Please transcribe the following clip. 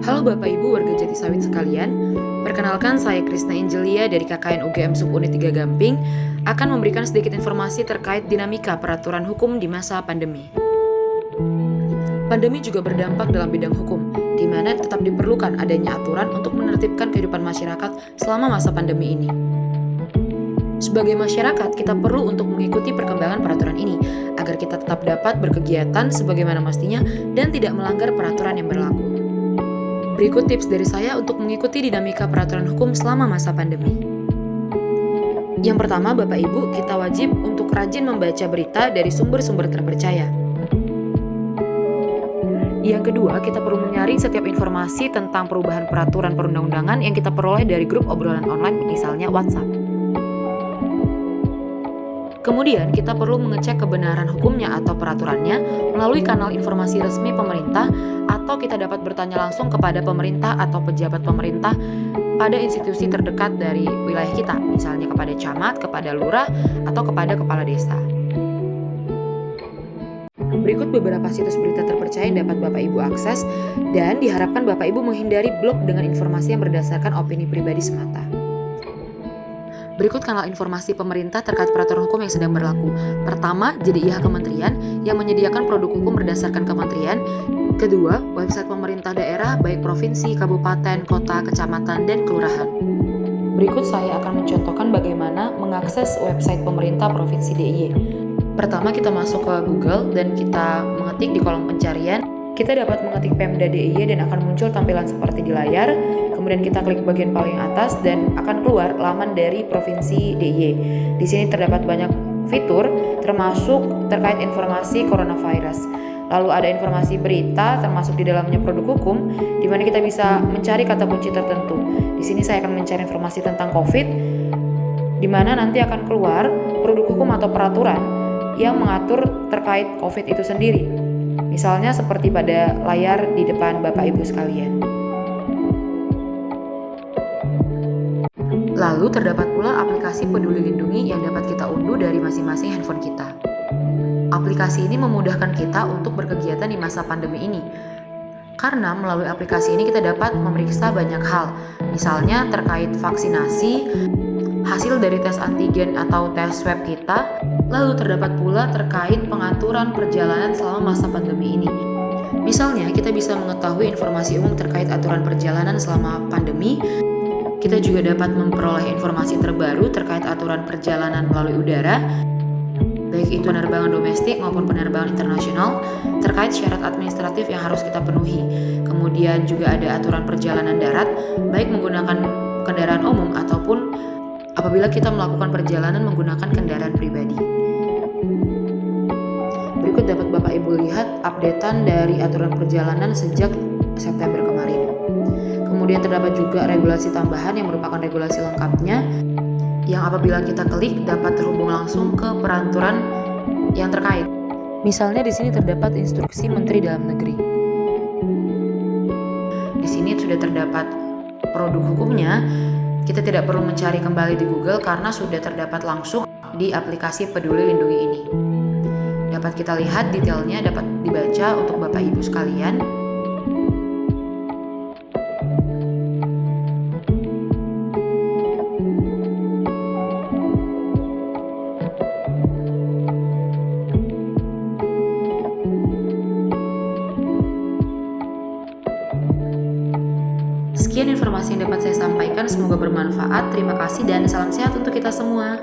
Halo Bapak Ibu warga Jatisawit sekalian, perkenalkan saya Krisna Angelia dari KKN UGM Subunit 3 Gamping akan memberikan sedikit informasi terkait dinamika peraturan hukum di masa pandemi. Pandemi juga berdampak dalam bidang hukum, di mana tetap diperlukan adanya aturan untuk menertibkan kehidupan masyarakat selama masa pandemi ini. Sebagai masyarakat, kita perlu untuk mengikuti perkembangan peraturan ini agar kita tetap dapat berkegiatan sebagaimana mestinya dan tidak melanggar peraturan yang berlaku. Berikut tips dari saya untuk mengikuti dinamika peraturan hukum selama masa pandemi. Yang pertama, Bapak Ibu, kita wajib untuk rajin membaca berita dari sumber-sumber terpercaya. Yang kedua, kita perlu menyaring setiap informasi tentang perubahan peraturan perundang-undangan yang kita peroleh dari grup obrolan online, misalnya WhatsApp. Kemudian, kita perlu mengecek kebenaran hukumnya atau peraturannya melalui kanal informasi resmi pemerintah, atau kita dapat bertanya langsung kepada pemerintah atau pejabat pemerintah pada institusi terdekat dari wilayah kita, misalnya kepada camat, kepada lurah, atau kepada kepala desa. Berikut beberapa situs berita terpercaya yang dapat Bapak Ibu akses, dan diharapkan Bapak Ibu menghindari blog dengan informasi yang berdasarkan opini pribadi semata. Berikut kanal informasi pemerintah terkait peraturan hukum yang sedang berlaku. Pertama, JDIH Kementerian yang menyediakan produk hukum berdasarkan kementerian. Kedua, website pemerintah daerah baik provinsi, kabupaten, kota, kecamatan, dan kelurahan. Berikut saya akan mencontohkan bagaimana mengakses website pemerintah Provinsi DIY. Pertama, kita masuk ke Google dan kita mengetik di kolom pencarian. Kita dapat mengetik Pemda DIY dan akan muncul tampilan seperti di layar. Kemudian kita klik bagian paling atas dan akan keluar laman dari Provinsi DIY. Di sini terdapat banyak fitur termasuk terkait informasi coronavirus. Lalu ada informasi berita termasuk di dalamnya produk hukum di mana kita bisa mencari kata kunci tertentu. Di sini saya akan mencari informasi tentang COVID di mana nanti akan keluar produk hukum atau peraturan yang mengatur terkait COVID itu sendiri. Misalnya seperti pada layar di depan Bapak Ibu sekalian. Lalu terdapat pula aplikasi Peduli Lindungi yang dapat kita unduh dari masing-masing handphone kita. Aplikasi ini memudahkan kita untuk berkegiatan di masa pandemi ini. Karena melalui aplikasi ini kita dapat memeriksa banyak hal, misalnya terkait vaksinasi, hasil dari tes antigen atau tes swab kita, lalu terdapat pula terkait pengaturan perjalanan selama masa pandemi ini. Misalnya, kita bisa mengetahui informasi umum terkait aturan perjalanan selama pandemi. Kita juga dapat memperoleh informasi terbaru terkait aturan perjalanan melalui udara, baik itu penerbangan domestik maupun penerbangan internasional, terkait syarat administratif yang harus kita penuhi. Kemudian juga ada aturan perjalanan darat, baik menggunakan kendaraan umum ataupun apabila kita melakukan perjalanan menggunakan kendaraan pribadi. Berikut dapat Bapak Ibu lihat updatean dari aturan perjalanan sejak September kemarin. Kemudian terdapat juga regulasi tambahan yang merupakan regulasi lengkapnya yang apabila kita klik dapat terhubung langsung ke peraturan yang terkait. Misalnya di sini terdapat instruksi Menteri Dalam Negeri. Di sini sudah terdapat produk hukumnya. Kita tidak perlu mencari kembali di Google karena sudah terdapat langsung di aplikasi Peduli Lindungi ini. Dapat kita lihat detailnya, dapat dibaca untuk Bapak Ibu sekalian. Sekian informasi yang dapat saya sampaikan, semoga bermanfaat. Terima kasih dan salam sehat untuk kita semua.